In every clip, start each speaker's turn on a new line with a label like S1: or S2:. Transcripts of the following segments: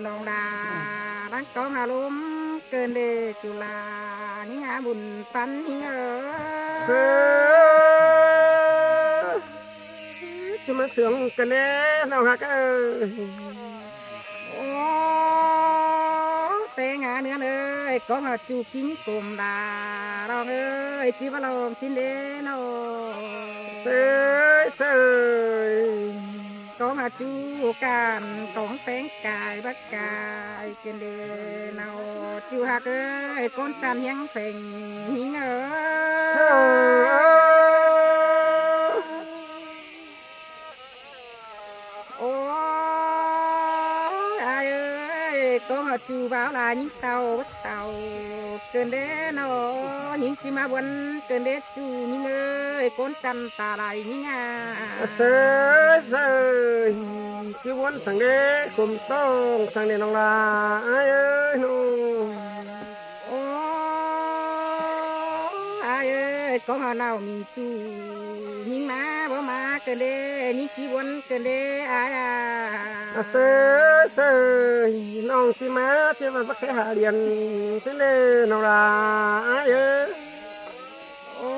S1: น้องดารักกองอารมณ์เกินเดจุลานี่งาบุญปันหิง
S2: เสือจะมาเสืองกันแน่น้องฮัก
S1: โอ้เตงาเนื้อเอ้ยกองจูกิ้งกลมดารองเอ้ยจีบลองสินเดนอ
S2: เสื
S1: กองจูการกองแตงกายบักกายเกินเดนอจูฮักเอ้ยก้นสันยังเพ่งหิงโอ้ai ơi có họ chú báo là những tàu cơn đế nó những chim ma buồn cơn đế chú những ơi con chăn ta lại những
S2: sơ chứ muốn sang đế cùng tông sang đế nông là ai ơi nó
S1: ô ai ơi có họ nào mình chú những má bố má cơn đế những chi buồn cơn đế ai
S2: sơน้องที่มาที่มันสักแค่หาเรียนที่เล่นเอาละไอ้
S1: โอ้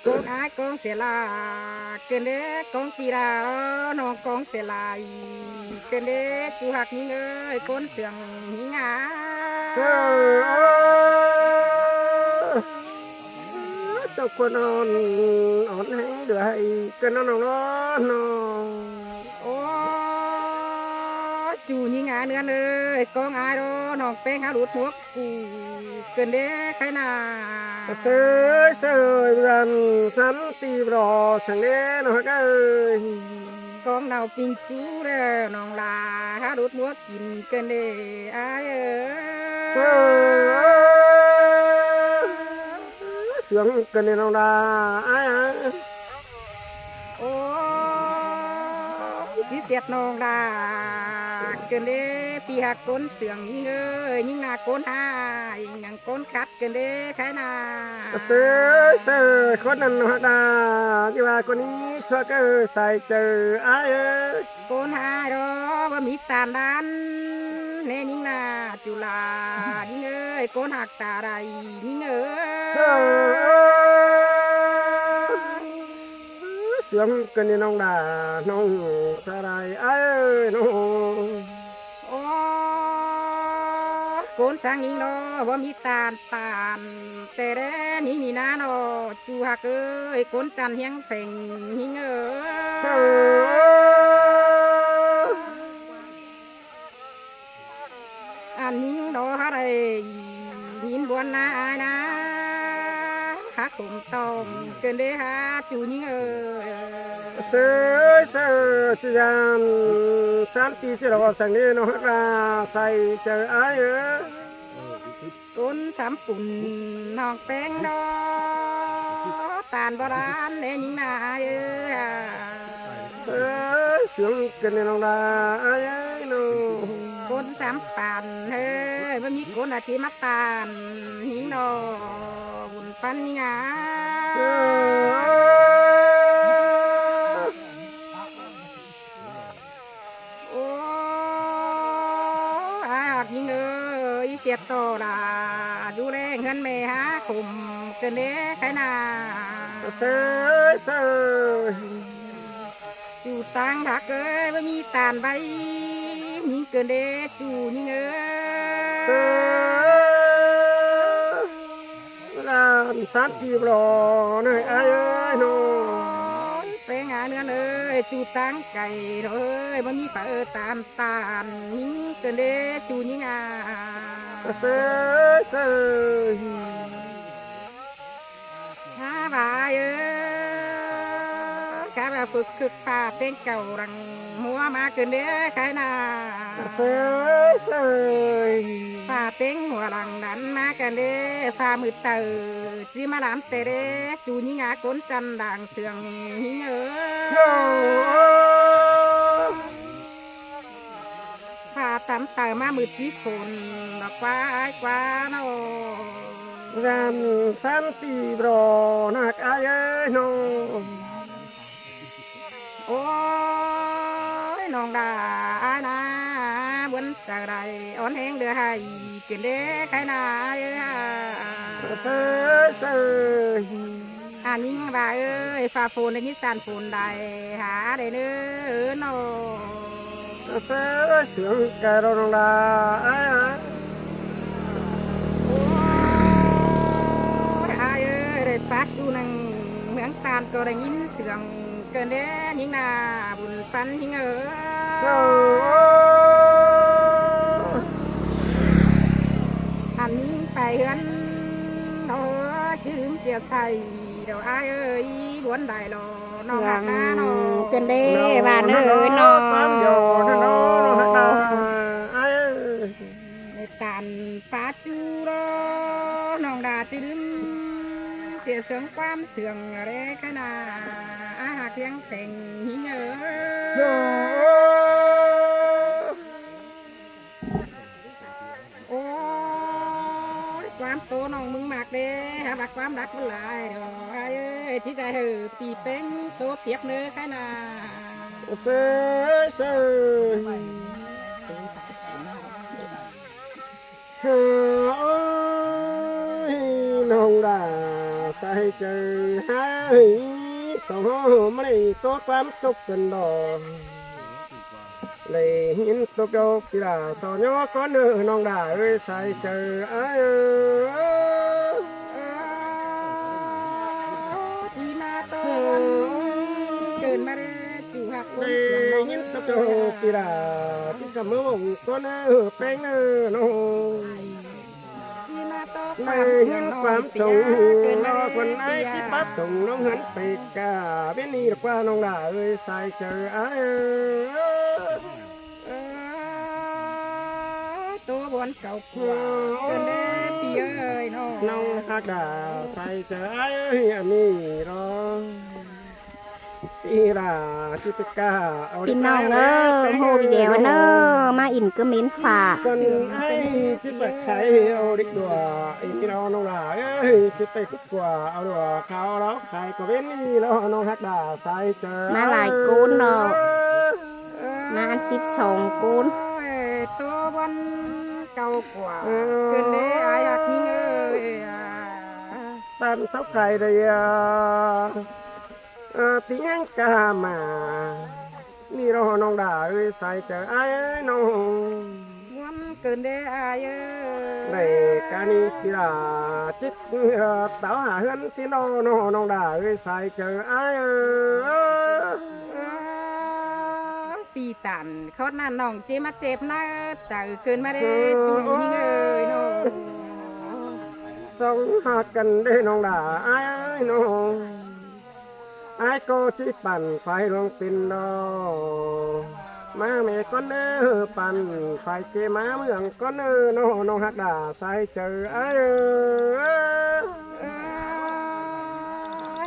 S1: con ai con sẽ là cái đấy con chỉ là nó con sẽ là cái đấy chú học những ơi con sướng những
S2: tao con on hay được hay cái nó
S1: chú những nữa ơi con ai đó nó bé há đút thuốc cái đấy cái nào
S2: sơ rằng sắn tì rò sang đế nó cái ơi
S1: con nào pin chú đó nó là há đút thuốc kín cái đấy ai
S2: sướng cái này nó là ai
S1: ที่เสียดนองดาเกินเด้ปีหักก้นเสืองยิ่งเอ้ยยิ่งนาก้นหายอย่างก้นคัดเกินเด้ใครนา
S2: เสือคนนั้นหักดาที่ว่าคนนี้ช่วยก็ใส่เจอไอ้
S1: ก้นหายรอว่ามีตานดันเนยิ่งนาจุฬายิ่งเอ้ยก้นหักตาใดยิ่งเอ้
S2: เสียงกันนี่น้องดาน้องสลายไอ้น้อง
S1: โอ้ก้นสังยิ่งเนาะว่ามีตานแต่เด้นี่นี่นาเนาะจูหักเอ้ยก้นจันเฮียงเพ่งยิ่งเอ้ยอันยิ่งเนาะอะไรยิ่งบวนนาอายนะฮักผมตองเกินเด้ฮะจูยิ่งเอ้ย
S2: เสือจะยัน3 ปีที่เราสั่งนี้น้องฮักดาใส่เจอไอ้
S1: ก้นสามปุ่นน้องแป้งดอตานโบราณเนยิ่งนา
S2: เสียงกันนี่น้องดาไอ้น้อง
S1: ก้นสามป่านเฮ้ยไม่มีก้นอาทิมาตานหิงดอบุญปันงาโอ้อายิงเอ้ยเสียโตละดูแลเงินแม่หาขุมเกินเด้ใครนา
S2: เสือ
S1: จูตังถักเอ้ยไม่มีตานใบยิงเกินเด้จูยิงเอ้
S2: ยร้าน3 ปีรอหน่อยไอ้น้อง
S1: แป้งหาเนื้อเอ้ยจูตังไก่เอ้ยไม่มีฝ่าตานยิงเกินเด้จูยิง
S2: เสือ
S1: หาบ่ายเอ้ยข้าแบบฝึกคือป่าเป็นเก่ารังหัวมาเกินเด้ใครนา
S2: เสือ
S1: ป่าเป็นหัวรังดันมาเกินเด้ฝ่ามือเตอจีมาลามเตเด้จูนิงาก้นจันด่างเสืองหิงเอ้ยฝ่าตำเตอมามือจีคนดอกว่าไอ้กว่าโน
S2: ร้าน3 ปีรอหนักไอ้น้อง
S1: โอ้ยน้องดาอานา บนจากไรอ่อนแห้งเดือให้เกินเด้ใครนา
S2: เซ่เซ่
S1: อันนี้ว่าเอ้ยฟ้าฝนในนิสานฝนใดหาได้เนื้อโน
S2: เซ่เสียงแกเราลงดา
S1: โอ้ยอายเอ้ยได้ปักอยู่นังเมืองตาลก็ได้ยินเสียงเกินเด้ยิงนาบุญปันยิงอันนี้ไปเฮือนเนาะจืมเสียใส่เดี๋ยวอายเอ้ยบวนได้หรอน้องหักนาเนาะเกินเด้บ้านเอ้ยเนาะในการฟ้าจูรอน้องดาจืมเสียเสียงความเสียงอะไรขนาดอาหารเทียงแต่งหิงโอ้ความโตน้องมึงมากเด้หาบักความรักมันหลายเด้อเอ้ยที่ใจปีเป้งโตเทียบเนื้อขนาด
S2: เซ่เซ่น้องดาใส่ใจให้สองไม่ได้ตัวความสุขกันดอกเลยหินตกโยกกีฬาสอนย่อก้อนเนื้อน้องดาเอ้ยใส่ใจ
S1: อีมาโตเกินมาเลยจู่หัก
S2: เลยหินตกโยกกีฬาที่กำมือวงก้อนเนื้อแป้งเนื้อน้องไม่เห็นความสูงรอคนไอ้ที่ปัดส่งน้องหันไปกาเป็นนี่กว่าน้องด่าเอ้ยใส่เจอไอ้
S1: ตัวบนเก่าขวาเกินเด้ปีเอ้ย
S2: น้องฮักด่าใส่เจอไอ้อันนี้รอพี่ด่าที่ไปกาเอา
S3: พี่น้องโฮวิเดียวมาอินก็เม้นฝาก
S2: คนไอ้ที่ไปใช้เอาดิกดัวไอ้ที่เราน้องด่าที่ไปกุดกว่าเอาดัวเขาแล้วใครก็เว้นนี่แล้วน้องฮักด่าใส่เจอ
S3: มาหลายกูนเนาะมา12กูน
S1: ตัวบนเก่ากว่าเกินเด้ไอ้หักนี่
S2: ตามเสาไก่เลยตีงกามานี่เราน้องด่าเอ้ยใส่เจอไอ้น้อง
S1: วันเกินได้ไอ้
S2: ในการนี้ที่ด่าจิตเต่าหาเฮือนสิน้องด่าเอ้ยใส่เจอไอ้
S1: ปีตันเขาหน้าน้องเจมาเจ็บหน้าเจอเกินมาได้จุยนี่เลยน้อง
S2: สองหากันได้น้องด่าไอ้น้องไอ้ก็ที่ปั่นไฟลงปินดอมาเมก็เนื้อปั่นไฟเกมาเมืองก็เนื้อน้องฮักด่าใส่เจอไอ้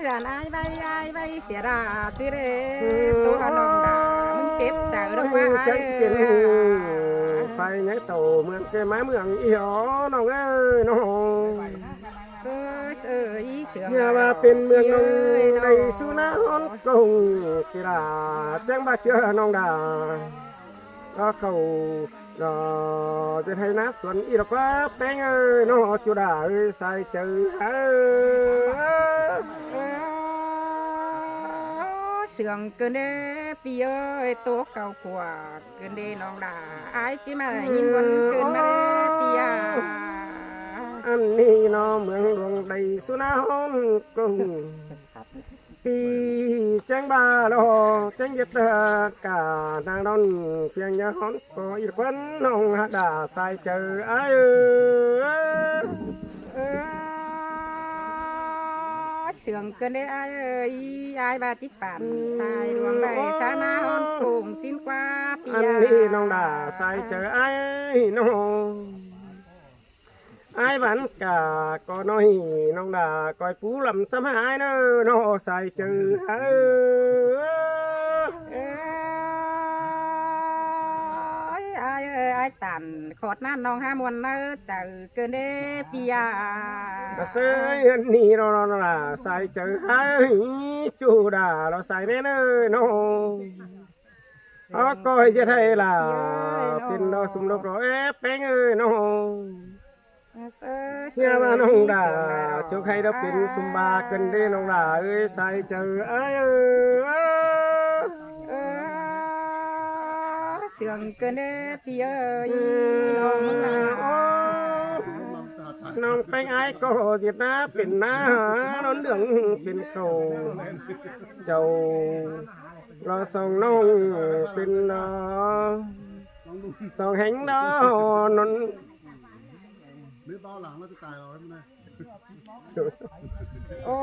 S1: อย่าไอ้ใบเสียราสิเรตัวน้องด่ามึงเจ็บเจอแล้วว่า
S2: ใจเป็นไฟยังโตเมืองเกมาเมืองอีหอน้องเอ้ยน้องอย่ามาเป็นเมืองนงในสุนาฮอนกงกีฬาแจ้งบ้าเชื่อน้องดาก็เขาจะให้นัดสวนอีหลอกว่าแป้งเอ้ยน้องจุดาเอ้ยใส่เจอ
S1: เสื่องเกินเด้ปีเอ้ยโตเก่ากว่าเกินเด้น้องดาไอ้ที่มายินวันเกินมาเด้ปี
S2: อันนี้น้องเมืองดวงใดสุนาฮอนกงปีแจ้งบาลอแจ้งยึดกาทางดอนเพียงยาฮอนก็อีกคนน้องฮักด่าใส่เจอไอ้
S1: เสื่องเกินได้ไอ้บาติปันตายดวงใดสานาฮอนกงสิ้นกว่าปี
S2: อันนี้น้องด่าใส่เจอไอ้น้องไอ้บันกาก็น้อยน้องด่าก้อยปูลำสมัยเนอน้อใส่เจอ
S1: ไอ้ตันขอดนั่นน้องห้ามวันเนอเจอเกินเด้ปียา
S2: เสื้อนี่เราใส่เจอให้จูด่าเราใส่เนอน้องก้อยจะไทยล่ะ เป็นดอสุมลบรอเป็นเอ้ยน้องเฮียมาน้องดาเจ้าใครเราเป็นสุมบากันเด้น้องดาเอ้ยใส่เจอเอ้ย
S1: เสียงเกินเด้พี่เอ้ยน้องมึงนะ
S2: น้องไปไอ้ก็เจ็บนะเป็นหน้าน้องเหลืองเป็นโกเจ้าเราส่งน้องเป็นดอส่งแห่งดอนน
S4: หรือเบาหลังแล้วจะตายเอาไว้ไหม
S1: โอ้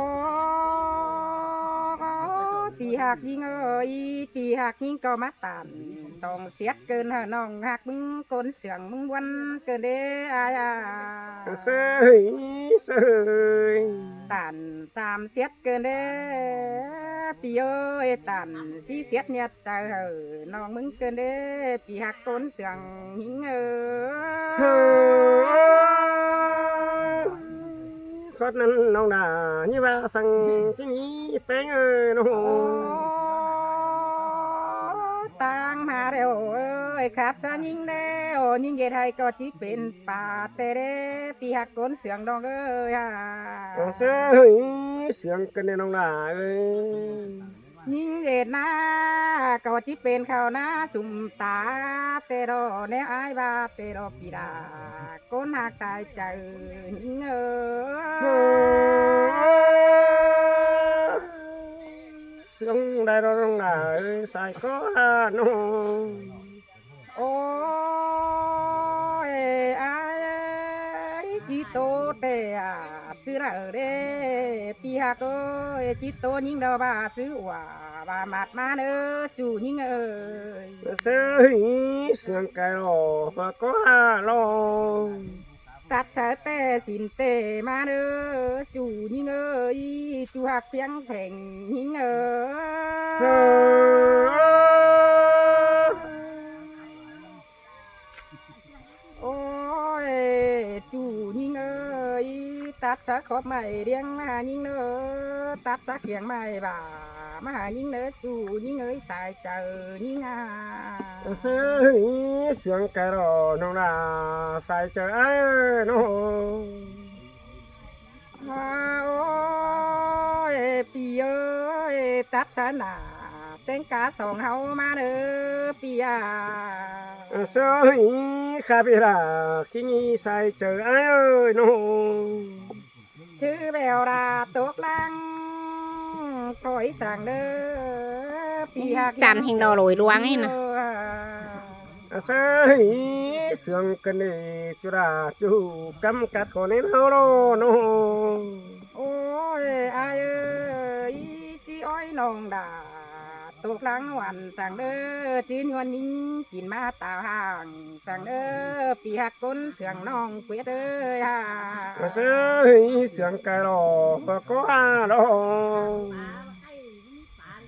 S1: ปีหักยิงเอ้ยปีหักยิงก็มาตานสองเสียดเกินฮะน้องหักมึงกนเสียงมึงวันเกินเด้อายา
S2: เสยเสย
S1: ตานสามเสียดเกินเด้ปีเอ้ยตานสี่เสียดเนี่ยเจอน้องมึงเกินเด้ปีหักกนเสียงหิงเอ้
S2: เฮ้
S1: ย
S2: คดนั้นน้องดานี่ว่าสั่งสิมีเป็นเอ้ยน้อง
S1: ต่างมาเร็วเอ้ยครับซายิงแล้วยิงเกไทยก็จิเป็นป่าเตเรปีหักกนเสียงดองเอ้ย
S2: เสยเสียงกันในน้องดาเอ้ย
S1: ยิงเกตหน้าก็จิเป็นข้าวหน้าสุ่มตาเตโรแนวอายบาเตโรปีดากนหักสายใจยิงเอ้ย
S2: เสียงได้น้องดาเอ้ยใส่ก็น้อง
S1: โอ้ยอายจิโตเตะซื้อละเด้ปีหักเอ้ยจิโตยิงดอกบาซื้อว่าบามัดมาเด้อจู่ยิงเอ้ย
S2: เสยเสียงไก่รอมาก็รอ
S1: ตัดสายแต่สินเตมาเด้อจู่ยิงเอ้ยจู่หักเพียงแผ่งยิงเอ้ยโอ้ยจู่ยิงเอ้ยตัดสะขอบไม้เรียงมายิงเด้อตัดสะเขียงไม้บ่ามายิงเด้อจู่ยิงเอ้ยสายเจอยิงอ่ะ
S2: เสียงไก่รอน้องดาใส่เจอไอ้น้อง
S1: โอ้ยปีเอ้ยตัดสะหนาแต่งกาสองเฮามาเด้อปีอ่ะ
S2: เสียงข้าพิราขี้งี้ใส่เจอไอ้น้อง
S1: ชื่อแววราตกลังคอยสั่งเด้อปีหัก
S3: จันเฮงดอโรยลวงนี่นะ
S2: เสียงกันนี่จุราจูกำกัดคนนี้เราน้อง
S1: โอ้ยอายเอ้ยจีอ้อยน้องดาตกลังวันสั่งเด้อจีนวันนี้กินมาตาห่างสั่งเด้อปีหักก้นเสียงน้องเกวียดเด้อ
S2: เสียงไก่รอก็รอ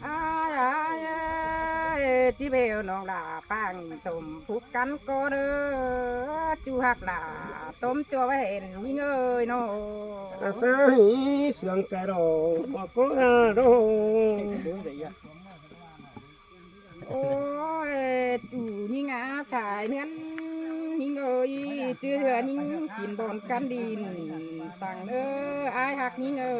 S1: อายอายจีเบลน้องดาปังต้มผูกกันก็เด้อจูหักดาต้มจัวไว้เห็นยิ่งเอ้ยน้อง
S2: เสียงไก่รอก็รอ
S1: โอ้ยจู่ยิ่งอาสายเนื้อนยิ่งเอ้ยเจือยิ่งกินบอนกันดินสั่งเด้ออายหักยิ่งเอ้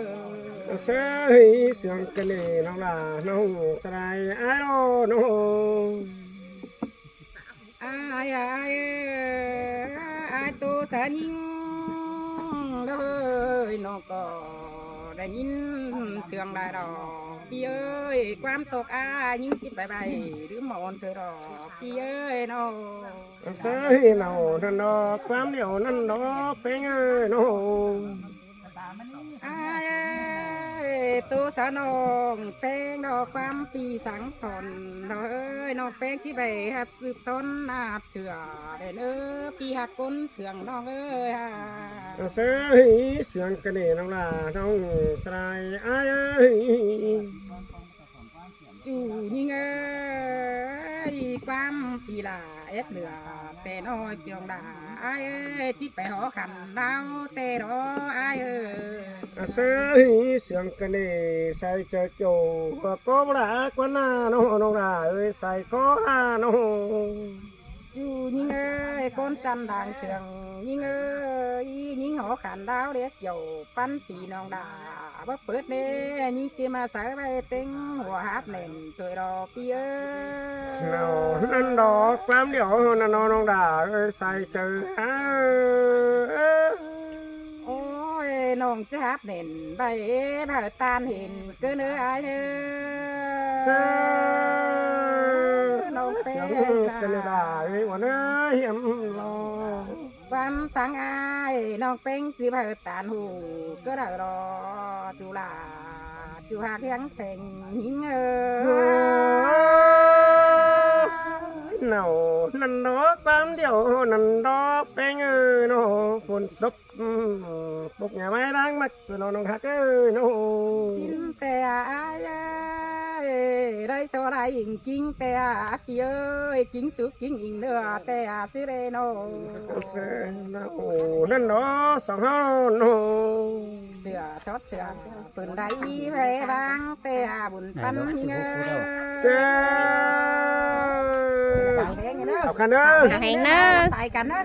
S1: ย
S2: เสียงกันนี่น้องลาน้องสลายไอ้น้อง
S1: อายอายอายตัวสายิ่งเลยน้องก็ได้ยินเสียงได้ดอกพี่เอ้ยความตกอายิ่งคิดไปหรือหมอนเธอดอกพี่เอ้ยน้อง
S2: เสียงเรานั่นดอกความเดียวนั่นดอกเป็นไงน้อง
S1: อายตัวสานองแป้งดอกความปีสังสนเอ้ยน้องแป้งที่ไปหับสืบต้นนาบเสือเด้อเอ้อปีหักก้นเสืองน้องเอ้ย
S2: เสียงกันนี่น้องลาน้องสลายไอ้
S1: จู่ยิ่งเอ้ยความปีลาเอ็ดเหลือแต่น้อยเกียงดาอายเอ้ยที่ไปหอขันดาวแต่รออายเอ้ย
S2: เสียงกันนี่ใส่เจอโจก็รักว่าหน้าน้องลาเอ้ยใส่ก็น้อง
S1: อยู่ยิงเอ้ยก้นจันด่างเสืองยิงเอ้ยยิงหอขันดาวเด็กเกี่ยวปั้นปีน้องดาบ่เปิดเน่ยิงที่มาใส่ใบเต็งหัวฮับเน่นสวยรอพี่เอ้ย
S2: nào nên đó lắm điều nó đã ơi sai chơi
S1: โอ้ยน้องจะฮับเน่นใบเผาตานเห็นเกินเอ้ยอายเอ้ย น้องเป็น
S2: cái này đã ấy mà nó hiểm lo
S1: ความสังอายน้องเป็งสิเผาตานหูก็ได้รอจุฬาจุหาเทียงแข่งหิงเอ้ย
S2: nào lần đó tám điều lần đó bé ngư nó phun đúc bục nhà máy đang mặt rồi nó hát ơi nó
S1: ชินแต่อายเอ้ยได้โชว์ได้ยิงกิ้งแต่อาขี้เอ้ยกิ้งสุกกิ้งอิงเนื้อแต่อาซื้อเรโน
S2: lần đó sòng hao nó
S1: เสือชดเสือปืนได้แพ้บางแต่อาบุญปันยิงเอ้ย
S2: xe
S1: ไปแดงเนอะ
S2: học khăn đó
S3: ให้เนอะ
S1: ตายกันเนอะ